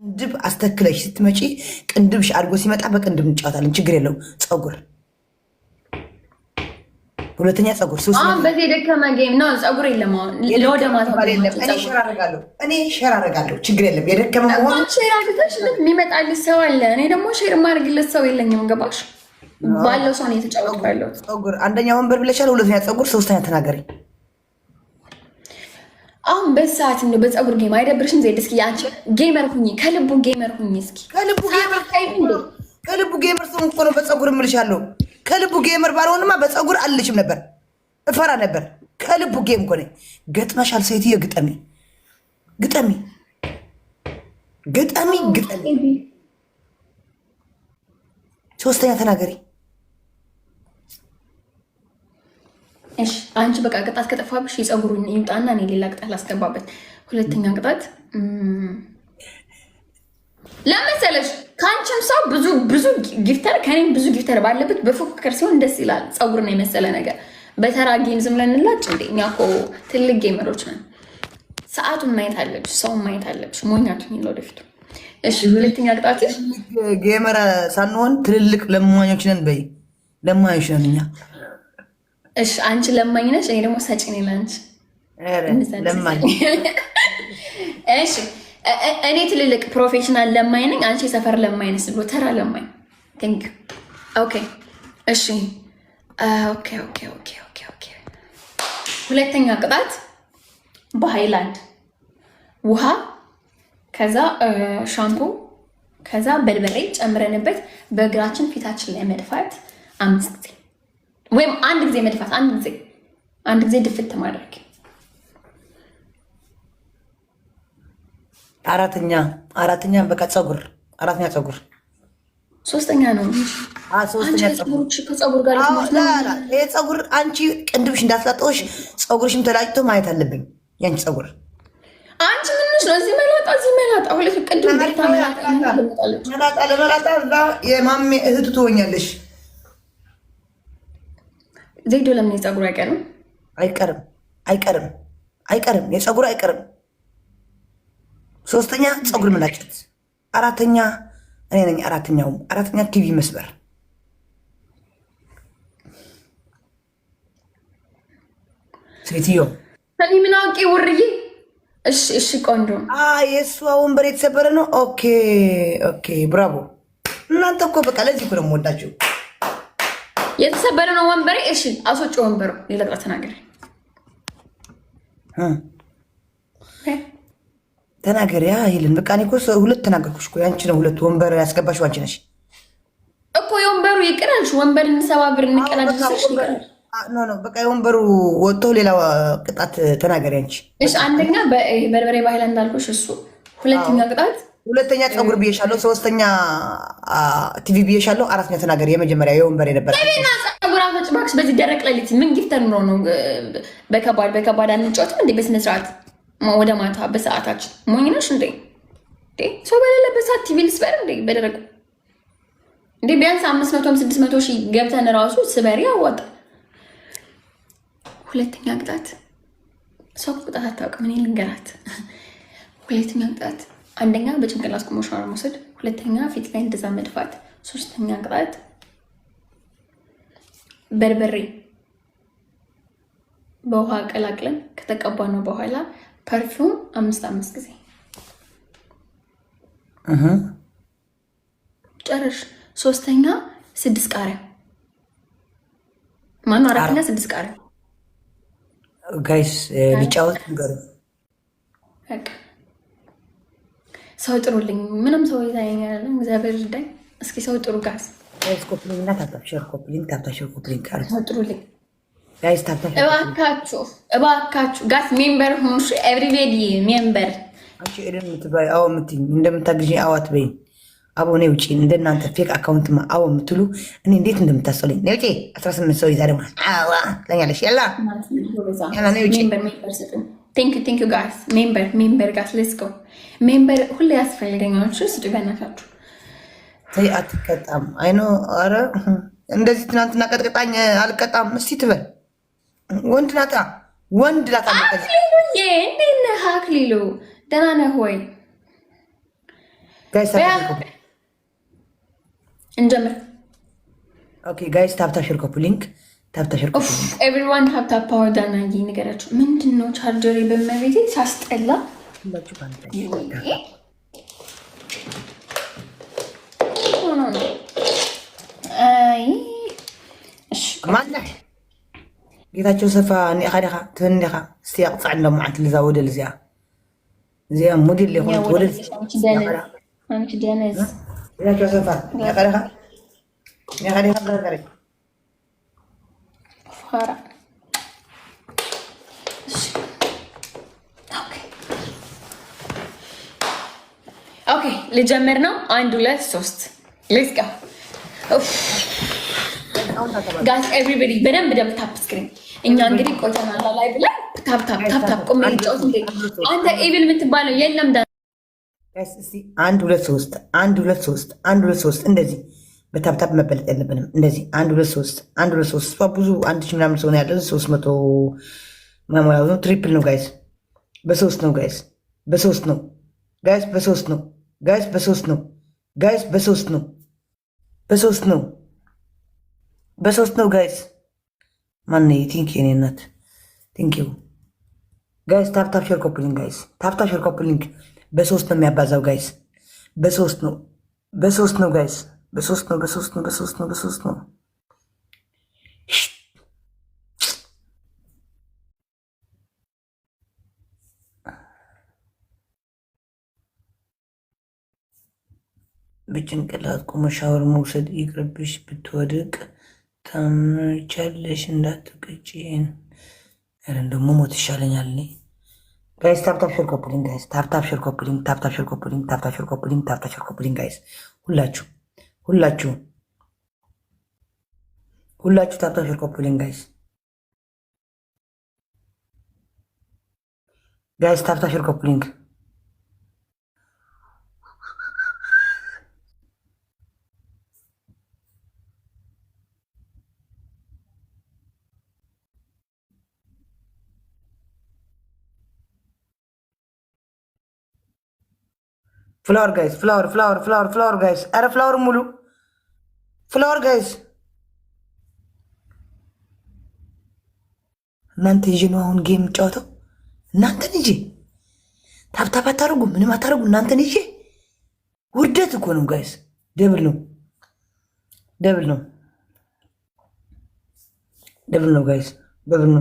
ቅንድብ አስተክለሽ ስትመጪ ቅንድብሽ አድርጎ ሲመጣ በቅንድብ እንጫወታለን። ችግር የለውም። ፀጉር ሁለተኛ ፀጉር ሶስተኛ በዚህ ደከመ ጌም ነው። ፀጉር የለም። ለወደ ማታ እኔ ሼር አደርጋለሁ። ችግር የለም። የደከመ መሆኑ ሼር አድርገሽ የሚመጣልሽ ሰው አለ። እኔ ደግሞ ሼር የማደርግለት ሰው የለኝም። ገባሽ? ባለው ሰው ነው የተጫወትኩ ያለሁት። ፀጉር አንደኛ ወንበር ብለሻል። ሁለተኛ ፀጉር፣ ሶስተኛ ተናገሪ። አሁን በሰዓት እንደው በፀጉር ጌም አይደብርሽም? ዜድ እስኪ አንቺ ጌመር ሁኚ፣ ከልቡ ጌመር ሁኚ። እስኪ ከልቡ ጌመር ሰው እኮ ነው በፀጉር እምልሻለሁ። ከልቡ ጌመር ባልሆንማ በፀጉር አልልሽም ነበር፣ እፈራ ነበር። ከልቡ ጌም እኮ ነኝ። ገጥመሻል ሴትዮ፣ ግጠሚ ግጠሚ ግጠሚ ግጠሚ። ሶስተኛ ተናገሪ። እሺ አንቺ በቃ ቅጣት ከጠፋብሽ የፀጉሩን ይውጣና እኔ ሌላ ቅጣት ላስገባበት። ሁለተኛ ቅጣት ለመሰለሽ ከአንቺም ሰው ብዙ ጊፍተር ከኔም ብዙ ጊፍተር ባለበት በፉክክር ሲሆን ደስ ይላል። ፀጉርና የመሰለ ነገር በተራ ጌም ዝም ብለን እንላጭ እንዴ? እኛ እኮ ትልቅ ጌመሮች ነን። ሰዓቱን ማየት አለብሽ፣ ሰውን ማየት አለብሽ። ሞኛቱን ይለው ወደፊቱ። እሺ ሁለተኛ ቅጣት ጌመር ሳንሆን ትልልቅ ለማኞች ነን። በይ ለማኞች ነን እኛ። እሺ አንቺ ለማኝ ነሽ፣ እኔ ደግሞ ሰጪ ነኝ ለአንቺ ለማኝ። እሺ እኔ ትልልቅ ፕሮፌሽናል ለማኝ ነኝ፣ አንቺ የሰፈር ለማኝ ነሽ። ብሎ ተራ ለማኝ ቲንክ ኦኬ። እሺ ኦኬ ኦኬ ኦኬ ኦኬ ኦኬ። ሁለተኛ ቅጣት በሃይላንድ ውሃ፣ ከዛ ሻምፑ፣ ከዛ በርበሬ ጨምረንበት በእግራችን ፊታችን ላይ መድፋት 5 ጊዜ ወይም አንድ ጊዜ መድፋት፣ አንድ ጊዜ ድፍት ማድረግ። አራተኛ በቃ ፀጉር፣ አራተኛ ፀጉር፣ ሶስተኛ ነው። ሶስተኛ ከፀጉር ጋር ይሄ ፀጉር አንቺ ቅንድብሽ እንዳትላጠውሽ ፀጉርሽም ተላጭቶ ማየት አለብኝ። ያንቺ ፀጉር አንቺ ምንሽ ነው? እዚህ መላጣ ሁለት ቅንድብ መላጣ ለመላጣ የማሜ እህቱ ትሆኛለሽ። ዜዶ ለምን የፀጉር አይቀርም? አይቀርም የፀጉር አይቀርም። ሶስተኛ ፀጉር መላጨት። አራተኛ እኔ ነኝ። አራተኛ ቲቪ መስበር። ሴትዮ እኔ ምን አውቄ ውርዬ። እሺ ቆንጆ። የእሷ ወንበር የተሰበረ ነው። ኦኬ ብራቮ። እናንተ እኮ በቃ ለዚህ እኮ ነው የምወዳችሁ። የተሰበረ ነው ወንበሬ። እሺ አስወጪ ወንበሩ። ሌላ ቅጣት ተናገሪ። ተናገሪ ይልን በቃ። እኔ እኮ ሁለት ተናገርኩሽ እኮ። ያንቺ ነው ሁለት ወንበር ያስገባሽው አንቺ ነሽ እኮ። የወንበሩ ይቅራልሽ። ወንበር እንሰባብር እንቀላድስሽ ይቅራል። ኖ በቃ የወንበሩ ወጥቶ ሌላ ቅጣት ተናገሪ አንቺ። እሺ አንደኛ በርበሬ በሃይላንድ እንዳልኩሽ እሱ። ሁለተኛ ቅጣት ሁለተኛ ፀጉር ብዬሻለሁ። ሶስተኛ ቲቪ ብዬሻለሁ። አራተኛ ተናገሪ። የመጀመሪያ የወንበር የነበረ ፀጉር አፈጭ ባክሽ። በዚህ ደረቅ ሌሊት ምን ጊፍተር ኑሮ ነው? በከባድ አንጫወትም እንዴ? በስነ ስርዓት ወደ ማታ በሰዓታችን ሞኝ ነሽ እንዴ? ሰው በሌለበት ሰዓት ቲቪ ልስበር እንዴ? በደረቁ እንዴ? ቢያንስ 500 600 ሺህ ገብተን ራሱ ስበሪ ያዋጣ። ሁለተኛ ቅጣት ሰው ቅጣት አታውቅም። እኔ ልንገራት። ሁለተኛ ቅጣት አንደኛ በጭንቅላት ቆሞ ሻወር መውሰድ፣ ሁለተኛ ፊት ላይ እንደዛ መድፋት፣ ሶስተኛ ቅጣት በርበሬ በውሃ ቀላቅለን ከተቀባ ነው በኋላ ፐርፊውም 5 ጊዜ ጨረሽ። ሶስተኛ 6 ቃሪያ ማነው? አራተኛ 6 ቃሪያ ጋይስ ሊጫወት ነገር በቃ ሰው ጥሩልኝ። ምንም ሰው ይታየኛል። እግዚአብሔር ይርዳኝ። እስኪ ሰው ጥሩ ጋይስ ኮፕሊንግ እና ታፕታፕ ኮፕሊንግ ሰው ጥሩልኝ ጋይስ። እባካችሁ ጋስ ሜምበር ሁኑ። ኤቭሪቤዲ ሜምበር። አንቺ ኤደን የምትባይ አዎ የምትይኝ እንደምታግዥኝ አዋት በይኝ። አቦ እኔ ውጪ እንደናንተ ፌክ አካውንት አዎ የምትሉ እኔ እንዴት እንደምታስጠሉኝ ነው። ውጪ 18 ሰው ይዛ ደግሞ አዋ ለኛለሽ ያላ እኔ ውጪ። ቴንክ ዩ ጋስ ሜምበር ጋስ ሌትስ ጎ ሜምበር ሁሌ ያስፈልገኛል። ስጡ በእናታችሁ። ተይ አትቀጣም። አይኖ አረ እንደዚህ ትናንትና ቀጥቅጣኝ አልቀጣም። እስቲ ትበል ወንድ ናታ ወንድ ላታ አክሊሉዬ እንዴት ነህ አክሊሉ? ደህና ነህ ወይ? ጋይስ እንጀምር። ኦኬ ጋይስ ታፕታ ሼር ኮፒ ሊንክ ኤቭሪዋን ታፕ ፓወር ዳና ንገራችሁ። ምንድን ነው ቻርጀር በመቤቴ ሳስጠላ ማለ ጌታቸው ሰፋ ኒኻ ዲኻ ትንዲኻ እስቲ ኣቕፃዕ ሎም ዓንቲ ልዛ ወደል እዚኣ ሞዴል ይኹን ወደል ጌታቸው ሰፋ ኒኻ ዲኻ ገርገሪ ኦኬ ልጀምር ነው። 1 2 3 ሌትስ ጎ ጋይስ ኤቭሪባዲ በደንብ ታፕ ስክሪን። እኛ እንግዲህ ቆይተናል ላይ ብለ ታፕ ቆሜ ልጫወት እንዴ አንተ ኤቪል የምትባለው የለም ዳ ጋይስ እስቲ 1 2 3 1 2 3 1 2 3 እንደዚህ በታፕታፕ መበለጥ የለብንም። እንደዚህ 1 2 3 1 2 3 እሷ ብዙ 1000 ምናምን ሰው ነው ያለው 300 ማሞላው ነው። ትሪፕል ነው ጋይስ በ3 ነው ጋይስ በ3 ነው ጋይስ በ3 ነው ጋይስ በ3 ነው ጋይስ በ3 ነው በ3 ነው በ3 ነው ጋይስ ማን ነው ቲንክ የኔ እናት ቲንክ ዩ ጋይስ ታፕታፕ ሼር ኮፒ ሊንክ ጋይስ ታፕታፕ ሼር ኮፒ ሊንክ በ3 ነው የሚያባዛው ጋይስ በ3 ነው በ3 ነው ጋይስ በ3 ነው በ3 ነው በ3 ነው በ3 ነው በጭንቅላት ቆመ ሻወር መውሰድ ይቅርብሽ ብትወድቅ ታምቻለሽ እንዳትቀጪን። ኧረ እንደሞ ሞት ይሻለኛል እኔ ጋይስ ታፕታፕ ሼር ኮፒ ሊንክ ጋይስ ታፕታፕ ሼር ኮፒ ሊንክ ታፕታፕ ሼር ኮፒ ሊንክ ታፕታፕ ሼር ኮፒ ሊንክ ታፕታፕ ሼር ኮፒ ሊንክ ጋይስ ሁላችሁ ታፕታፕ ሼር ኮፒ ሊንክ ጋይስ ታፕታፕ ሼር ኮፒ ሊንክ ፍላወር ጋይስ ፍላወር ጋይስ አረ ፍላወር ሙሉ ፍላወር ጋይስ እናንተ ይዤ ነው አሁን ጌም ጫወተው እናንተን ይዤ ታፕታፕ አታደርጉ ምንም አታደርጉ እናንተን ይዤ ውርደት እኮ ነው ጋይስ ደብል ነው ጋይስ ደብል ነው ጋይስ ደብል